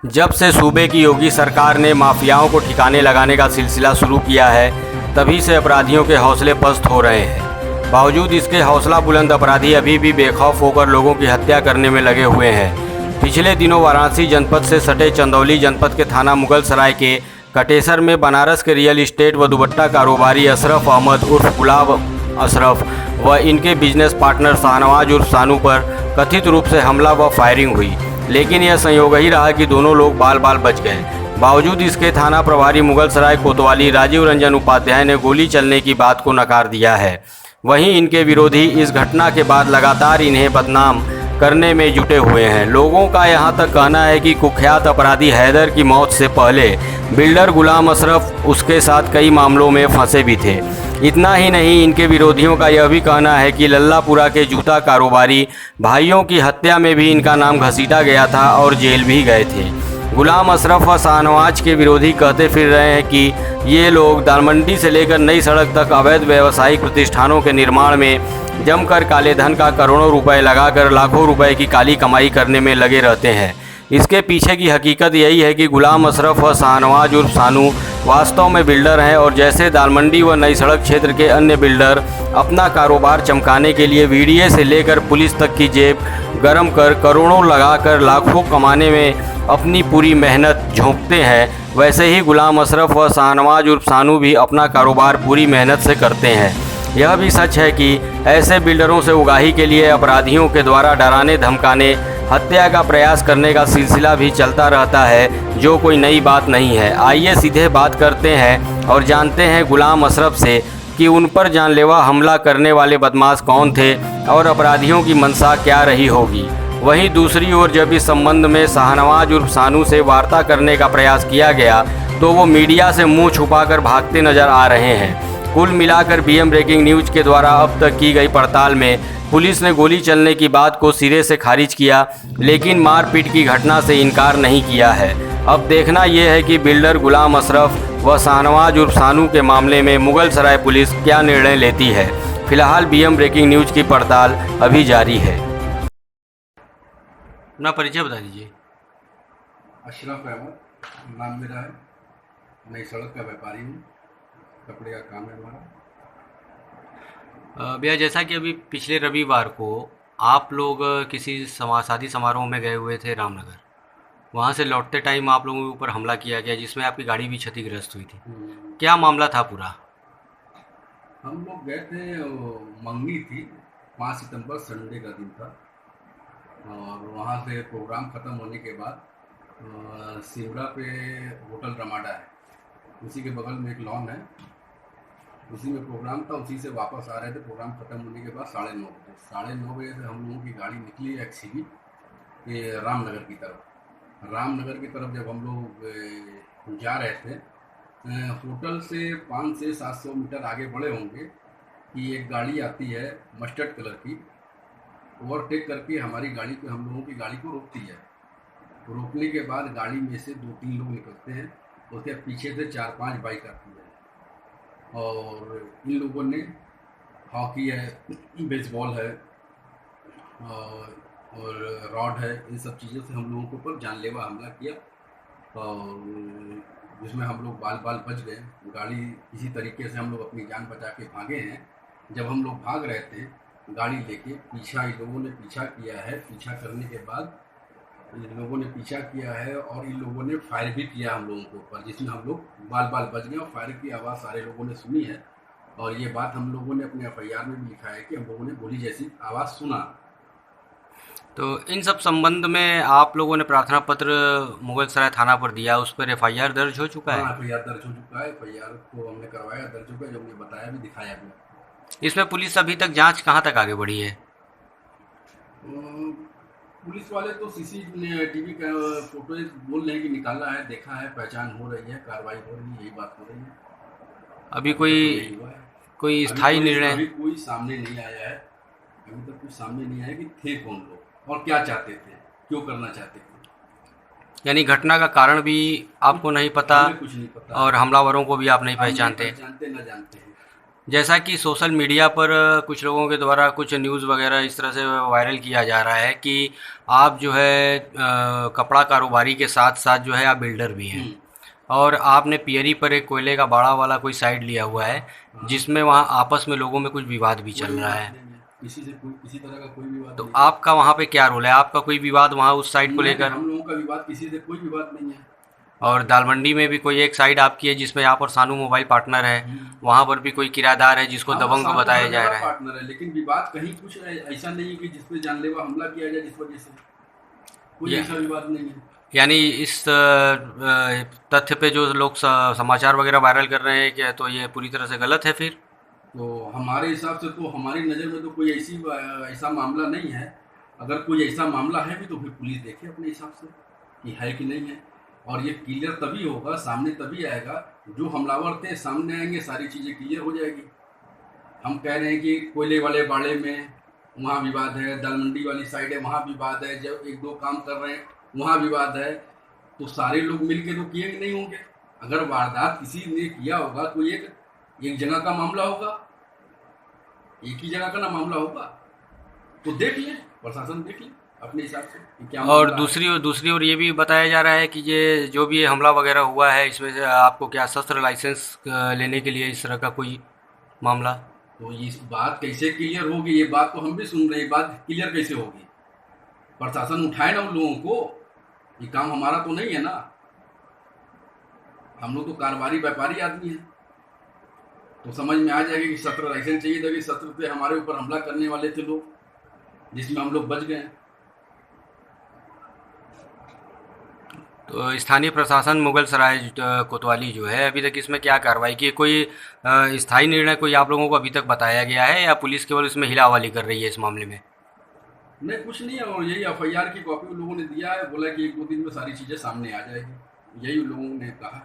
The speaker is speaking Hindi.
जब से सूबे की योगी सरकार ने माफियाओं को ठिकाने लगाने का सिलसिला शुरू किया है, तभी से अपराधियों के हौसले पस्त हो रहे हैं। बावजूद इसके हौसला बुलंद अपराधी अभी भी बेखौफ होकर लोगों की हत्या करने में लगे हुए हैं। पिछले दिनों वाराणसी जनपद से सटे चंदौली जनपद के थाना मुगल सराय के कटेसर में बनारस के रियल इस्टेट व दुपट्टा कारोबारी अशरफ अहमद उर्फ गुलाब अशरफ व इनके बिजनेस पार्टनर शाहनवाज उर्फ सानू पर कथित रूप से हमला व फायरिंग हुई, लेकिन यह संयोग ही रहा कि दोनों लोग बाल बाल बच गए। बावजूद इसके थाना प्रभारी मुगल सराय कोतवाली राजीव रंजन उपाध्याय ने गोली चलने की बात को नकार दिया है। वहीं इनके विरोधी इस घटना के बाद लगातार इन्हें बदनाम करने में जुटे हुए हैं। लोगों का यहां तक कहना है कि कुख्यात अपराधी हैदर की मौत से पहले बिल्डर गुलाम अशरफ उसके साथ कई मामलों में फंसे भी थे। इतना ही नहीं, इनके विरोधियों का यह भी कहना है कि लल्लापुरा के जूता कारोबारी भाइयों की हत्या में भी इनका नाम घसीटा गया था और जेल भी गए थे। गुलाम अशरफ व शाहनवाज के विरोधी कहते फिर रहे हैं कि ये लोग दालमंडी से लेकर नई सड़क तक अवैध व्यावसायिक प्रतिष्ठानों के निर्माण में जमकर काले धन का करोड़ों रुपए लगाकर लाखों रुपए की काली कमाई करने में लगे रहते हैं। इसके पीछे की हकीकत यही है कि गुलाम अशरफ व शाहनवाज उर्फ सानू वास्तव में बिल्डर हैं और जैसे दालमंडी व नई सड़क क्षेत्र के अन्य बिल्डर अपना कारोबार चमकाने के लिए वीडियो से लेकर पुलिस तक की जेब गरम कर करोड़ों लगाकर लाखों कमाने में अपनी पूरी मेहनत झोंकते हैं, वैसे ही गुलाम अशरफ व शाहनवाज उर्फ सानू भी अपना कारोबार पूरी मेहनत से करते हैं। यह भी सच है कि ऐसे बिल्डरों से उगाही के लिए अपराधियों के द्वारा डराने धमकाने हत्या का प्रयास करने का सिलसिला भी चलता रहता है, जो कोई नई बात नहीं है। आइए सीधे बात करते हैं और जानते हैं गुलाम अशरफ से कि उन पर जानलेवा हमला करने वाले बदमाश कौन थे और अपराधियों की मंशा क्या रही होगी। वहीं दूसरी ओर जब इस संबंध में शाहनवाज उर्फ सानू से वार्ता करने का प्रयास किया गया तो वो मीडिया से मुंह छुपाकर भागते नजर आ रहे हैं। कुल मिलाकर बीएम ब्रेकिंग न्यूज के द्वारा अब तक की गई पड़ताल में पुलिस ने गोली चलने की बात को सिरे से खारिज किया, लेकिन मारपीट की घटना से इनकार नहीं किया है। अब देखना यह है कि बिल्डर गुलाम अशरफ व शाहनवाज उर्फ सानू के मामले में मुगल सराय पुलिस क्या निर्णय लेती है। फिलहाल बीएम ब्रेकिंग न्यूज की पड़ताल अभी जारी है। अपना परिचय बता दीजिए। अशरफ अहमद नाम मेरा है, नई सड़क का व्यापारी हूँ, कपड़े का काम है हमारा। भैया, जैसा कि अभी पिछले रविवार को आप लोग किसी शादी समारोह में गए हुए थे रामनगर, वहाँ से लौटते टाइम आप लोगों के ऊपर हमला किया गया जिसमें आपकी गाड़ी भी क्षतिग्रस्त हुई थी। क्या मामला था पूरा? हम लोग गए थे, मंगनी थी, 5 सितंबर संडे का दिन था और वहाँ से प्रोग्राम ख़त्म होने के बाद सिमरा पे होटल रमाडा है, उसी के बगल में एक लॉन है, उसी में प्रोग्राम था। उसी से वापस आ रहे थे प्रोग्राम ख़त्म होने के बाद 9:30 बजे से हम लोगों की गाड़ी निकली एक्सीवी ये रामनगर की तरफ। जब हम लोग जा रहे थे, होटल से 500 से 700 मीटर आगे बढ़े होंगे कि एक गाड़ी आती है मस्टर्ड कलर की, ओवरटेक करके हमारी गाड़ी को, हम लोगों की गाड़ी को रोकती है। रोकने के बाद गाड़ी में से 2-3 लोग निकलते हैं, उसके पीछे से 4-5 बाइक आती है और इन लोगों ने हॉकी है, बेसबॉल है और रॉड है, इन सब चीज़ों से हम लोगों के ऊपर जानलेवा हमला किया और जिसमें हम लोग बाल बाल बच गए। गाड़ी इसी तरीके से हम लोग अपनी जान बचा के भागे हैं। जब हम लोग भाग रहे थे गाड़ी लेके, पीछा इन लोगों ने पीछा किया है। पीछा करने के बाद इन लोगों ने पीछा किया है और इन लोगों ने फायर भी किया हम लोगों के ऊपर, जिसमें हम लोग बाल बाल बच गए और फायर की आवाज़ सारे लोगों ने सुनी है और ये बात हम लोगों ने अपने एफआईआर में भी लिखा है कि हम लोगों ने गोली जैसी आवाज़ सुना। तो इन सब संबंध में आप लोगों ने प्रार्थना पत्र मुगल सराय थाना पर दिया, उस पर एफआईआर दर्ज हो चुका है? हाँ, एफआईआर दर्ज हो चुका है। एफआईआर को हमने करवाया, दर्ज हो गया, जो हमने बताया भी, दिखाया भी। इसमें पुलिस अभी तक जांच कहाँ तक आगे बढ़ी है? पुलिस वाले तो सीसीटीवी का फोटो बोल रहे हैं कि निकाला है, देखा है, पहचान हो रही है, कार्रवाई हो रही है, यही बात हो रही है। अभी कोई स्थायी निर्णय? अभी कोई सामने नहीं आया है, अभी तक कुछ सामने नहीं आया कि थे कौन लोग और क्या चाहते थे, क्यों करना चाहते थे। यानी घटना का कारण भी आपको नहीं पता? कुछ नहीं पता और हमलावरों को भी आप नहीं पहचानते? जानते न जानते हैं। जैसा कि सोशल मीडिया पर कुछ लोगों के द्वारा कुछ न्यूज़ वगैरह इस तरह से वायरल किया जा रहा है कि आप जो है कपड़ा कारोबारी के साथ साथ जो है आप बिल्डर भी हैं, हम्म। और आपने पियरी पर एक कोयले का बाड़ा वाला कोई साइड लिया हुआ है, हाँ। जिसमें वहाँ आपस में लोगों में कुछ विवाद भी कोई चल रहा विवाद है। नहीं है, किसी से कोई किसी तरह का कोई विवाद तो नहीं है। आपका वहाँ पे क्या रोल है? आपका कोई विवाद वहाँ उस साइड को नहीं, लेकर? हम लोगों का विवाद किसी से कोई विवाद नहीं है। और दालमंडी में भी कोई एक साइड आपकी है जिसमें आप और सानू मोबाइल पार्टनर है, हम्म। वहाँ पर भी कोई किराएदार है जिसको हाँ, दबंग सानू बताया हर जा जगह रहा है। पार्टनर है, लेकिन विवाद कहीं कुछ ऐसा नहीं है कि जिसपे जानलेवा हमला किया जाए, जिस वजह से कोई या, ऐसा विवाद नहीं है। यानी इस तथ्य पे जो लोग समाचार वगैरह वायरल कर रहे हैं कि तो ये पूरी तरह से गलत है फिर। तो हमारे हिसाब से तो हमारी नज़र में तो कोई ऐसा मामला नहीं है। अगर कोई ऐसा मामला है भी तो फिर पुलिस देखे अपने हिसाब से कि है कि नहीं है। और ये क्लियर तभी होगा, सामने तभी आएगा, जो हमलावर थे सामने आएंगे, सारी चीज़ें क्लियर हो जाएगी। हम कह रहे हैं कि कोयले वाले बाड़े में वहाँ विवाद है, दालमंडी वाली साइड है वहाँ विवाद है, जब एक दो काम कर रहे हैं वहाँ विवाद है, तो सारे लोग मिल के तो किए नहीं होंगे। अगर वारदात किसी ने किया होगा तो एक जगह का मामला होगा, एक ही जगह का ना मामला होगा, तो देख लें, प्रशासन देख लें अपने हिसाब से कि क्या और मामला है। दूसरी ओर ये भी बताया जा रहा है कि ये जो भी ये हमला वगैरह हुआ है इसमें से आपको क्या शस्त्र लाइसेंस लेने के लिए इस तरह का कोई मामला? तो ये बात कैसे क्लियर होगी? ये बात तो हम भी सुन रहे हैं, बात क्लियर कैसे होगी? प्रशासन उठाए ना उन लोगों को, ये काम हमारा तो नहीं है ना। हम लोग तो कारोबारी व्यापारी आदमी हैं, तो समझ में आ जाएगा कि शस्त्र लाइसेंस चाहिए था कि शस्त्र पे हमारे ऊपर हमला करने वाले थे लोग, जिसमें हम लोग बच गए। तो स्थानीय प्रशासन मुगल सराय कोतवाली जो है अभी तक इसमें क्या कार्रवाई की? कोई स्थायी निर्णय कोई आप लोगों को अभी तक बताया गया है या पुलिस केवल इसमें हिलावाली कर रही है इस मामले में? नहीं, कुछ नहीं है, और यही एफआईआर की कॉपी उन लोगों ने दिया है, बोला कि एक दो दिन में सारी चीज़ें सामने आ जाएगी, यही उन लोगों ने कहा है।